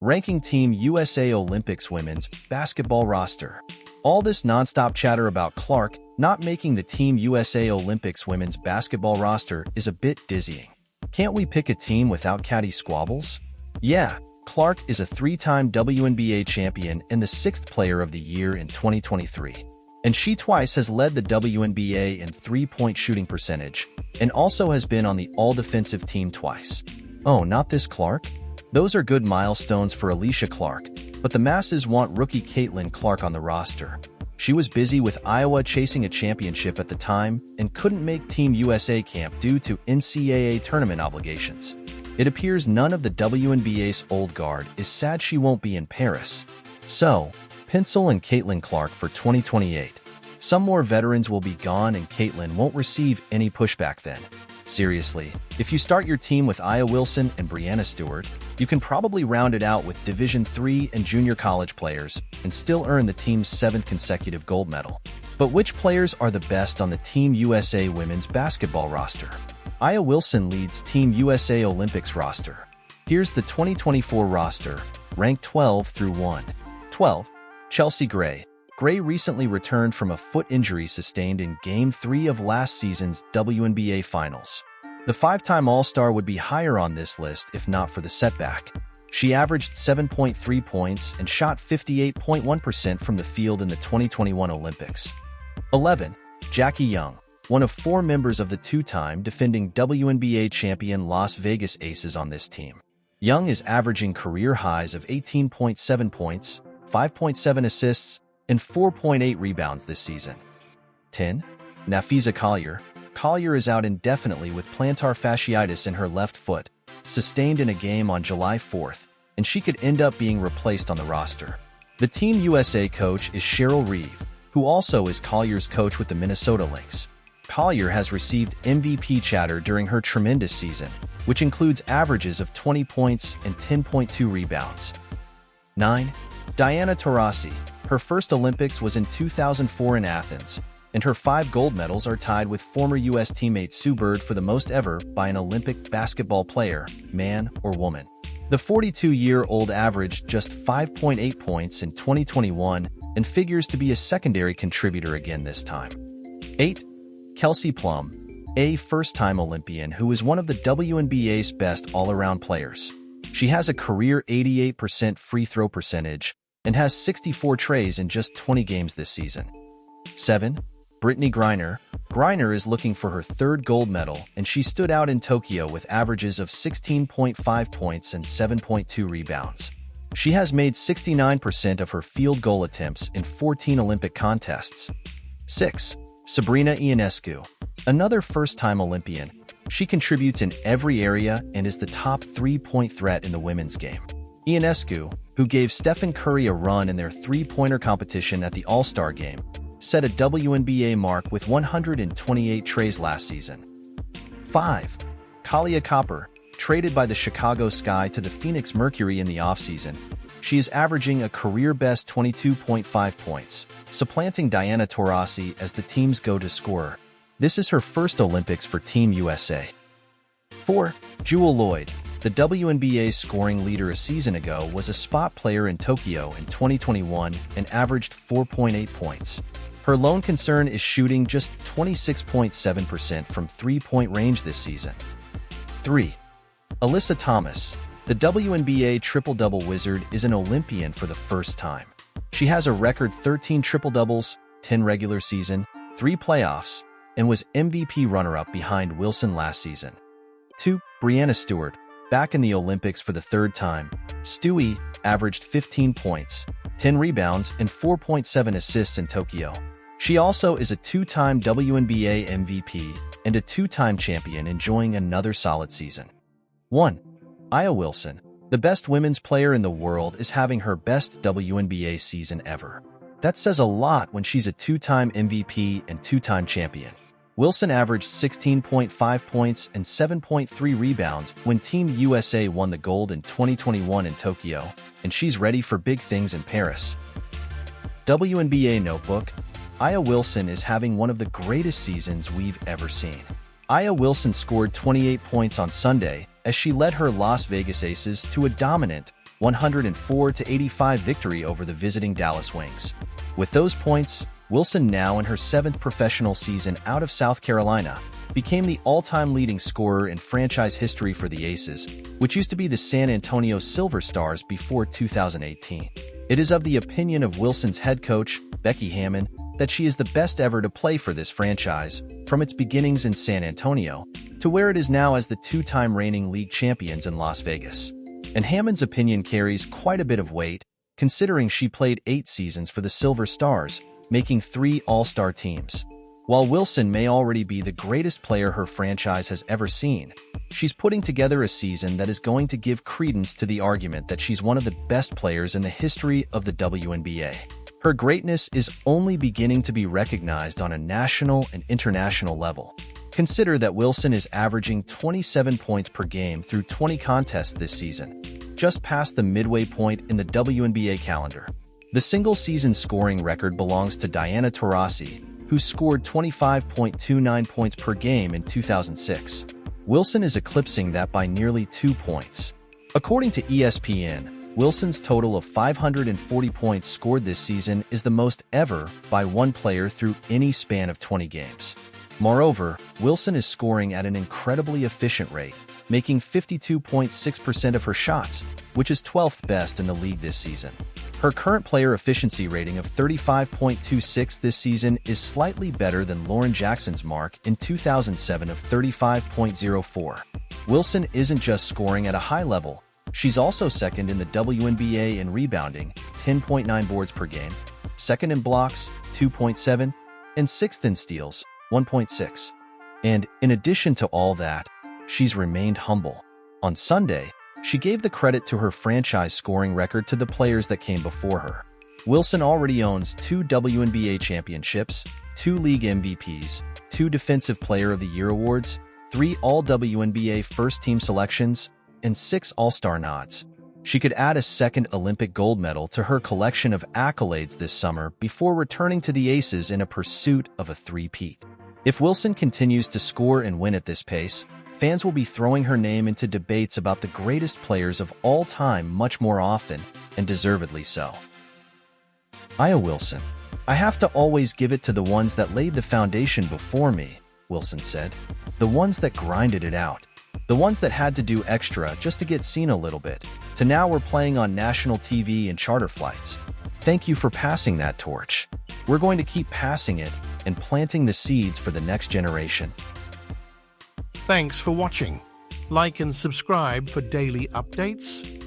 Ranking Team USA Olympics Women's Basketball Roster. All this nonstop chatter about Clark not making the Team USA Olympics Women's Basketball roster is a bit dizzying. Can't we pick a team without catty squabbles? Yeah, Clark is a three-time WNBA champion and the sixth player of the year in 2023. And she twice has led the WNBA in three-point shooting percentage, and also has been on the all-defensive team twice. Oh, not this Clark? Those are good milestones for Alicia Clark, but the masses want rookie Caitlin Clark on the roster. She was busy with Iowa chasing a championship at the time and couldn't make Team USA camp due to NCAA tournament obligations. It appears none of the WNBA's old guard is sad she won't be in Paris. So, pencil in Caitlin Clark for 2028. Some more veterans will be gone and Caitlin won't receive any pushback then. Seriously, if you start your team with Aya Wilson and Breanna Stewart, you can probably round it out with Division III and junior college players and still earn the team's 7th consecutive gold medal. But which players are the best on the Team USA women's basketball roster? Aya Wilson leads Team USA Olympics roster. Here's the 2024 roster, ranked 12 through 1. 12. Chelsea Gray. Gray recently returned from a foot injury sustained in Game 3 of last season's WNBA Finals. The five-time All-Star would be higher on this list if not for the setback. She averaged 7.3 points and shot 58.1% from the field in the 2021 Olympics. 11. Jackie Young, one of four members of the two-time defending WNBA champion Las Vegas Aces on this team. Young is averaging career highs of 18.7 points, 5.7 assists, and 4.8 rebounds this season. 10. Nafisa Collier. Collier is out indefinitely with plantar fasciitis in her left foot, sustained in a game on July 4th, and she could end up being replaced on the roster. The Team USA coach is Cheryl Reeve, who also is Collier's coach with the Minnesota Lynx. Collier has received MVP chatter during her tremendous season, which includes averages of 20 points and 10.2 rebounds. 9. Diana Taurasi. Her first Olympics was in 2004 in Athens, and her 5 gold medals are tied with former U.S. teammate Sue Bird for the most ever by an Olympic basketball player, man or woman. The 42-year-old averaged just 5.8 points in 2021 and figures to be a secondary contributor again this time. 8. Kelsey Plum, a first-time Olympian who is one of the WNBA's best all-around players. She has a career 88% free throw percentage and has 64 trays in just 20 games this season. 7. Brittany Griner. Griner is looking for her 3rd gold medal, and she stood out in Tokyo with averages of 16.5 points and 7.2 rebounds. She has made 69% of her field goal attempts in 14 Olympic contests. 6. Sabrina Ionescu. Another first-time Olympian, she contributes in every area and is the top 3-point threat in the women's game. Ionescu, who gave Stephen Curry a run in their three-pointer competition at the All-Star Game, set a WNBA mark with 128 trays last season. 5. Kahleah Copper. Traded by the Chicago Sky to the Phoenix Mercury in the offseason, she is averaging a career-best 22.5 points, supplanting Diana Taurasi as the team's go-to scorer. This is her first Olympics for Team USA. 4. Jewell Loyd. The WNBA's scoring leader a season ago was a spot player in Tokyo in 2021 and averaged 4.8 points. Her lone concern is shooting just 26.7% from three-point range this season. 3. Alyssa Thomas. The WNBA triple-double wizard is an Olympian for the first time. She has a record 13 triple-doubles, 10 regular season, 3 playoffs, and was MVP runner-up behind Wilson last season. 2. Breanna Stewart. Back in the Olympics for the 3rd time, Stewie averaged 15 points, 10 rebounds, and 4.7 assists in Tokyo. She also is a 2-time WNBA MVP and a 2-time champion, enjoying another solid season. 1. Aya Wilson. The best women's player in the world is having her best WNBA season ever. That says a lot when she's a 2-time MVP and 2-time champion. Wilson averaged 16.5 points and 7.3 rebounds when Team USA won the gold in 2021 in Tokyo, and she's ready for big things in Paris. WNBA Notebook. Aya Wilson is having one of the greatest seasons we've ever seen. Aya Wilson scored 28 points on Sunday as she led her Las Vegas Aces to a dominant 104-85 victory over the visiting Dallas Wings. With those points, Wilson, now in her 7th professional season out of South Carolina, became the all-time leading scorer in franchise history for the Aces, which used to be the San Antonio Silver Stars before 2018. It is of the opinion of Wilson's head coach, Becky Hammon, that she is the best ever to play for this franchise, from its beginnings in San Antonio to where it is now as the 2-time reigning league champions in Las Vegas. And Hammon's opinion carries quite a bit of weight, considering she played 8 seasons for the Silver Stars, making 3 All-Star teams. While Wilson may already be the greatest player her franchise has ever seen, she's putting together a season that is going to give credence to the argument that she's one of the best players in the history of the WNBA. Her greatness is only beginning to be recognized on a national and international level. Consider that Wilson is averaging 27 points per game through 20 contests this season, just past the midway point in the WNBA calendar. The single-season scoring record belongs to Diana Taurasi, who scored 25.29 points per game in 2006. Wilson is eclipsing that by nearly 2 points. According to ESPN, Wilson's total of 540 points scored this season is the most ever by one player through any span of 20 games. Moreover, Wilson is scoring at an incredibly efficient rate, making 52.6% of her shots, which is 12th best in the league this season. Her current player efficiency rating of 35.26 this season is slightly better than Lauren Jackson's mark in 2007 of 35.04. Wilson isn't just scoring at a high level, she's also second in the WNBA in rebounding, 10.9 boards per game, second in blocks, 2.7, and sixth in steals, 1.6. And in addition to all that, she's remained humble. On Sunday, she gave the credit to her franchise scoring record to the players that came before her. Wilson already owns 2 WNBA championships, 2 league MVPs, 2 Defensive Player of the Year awards, 3 All-WNBA first-team selections, and 6 All-Star nods. She could add a second Olympic gold medal to her collection of accolades this summer before returning to the Aces in a pursuit of a three-peat. If Wilson continues to score and win at this pace, fans will be throwing her name into debates about the greatest players of all time much more often, and deservedly so. Aya Wilson. I have to always give it to the ones that laid the foundation before me, Wilson said. The ones that grinded it out. The ones that had to do extra just to get seen a little bit, to now we're playing on national TV and charter flights. Thank you for passing that torch. We're going to keep passing it and planting the seeds for the next generation. Thanks for watching. Like and subscribe for daily updates.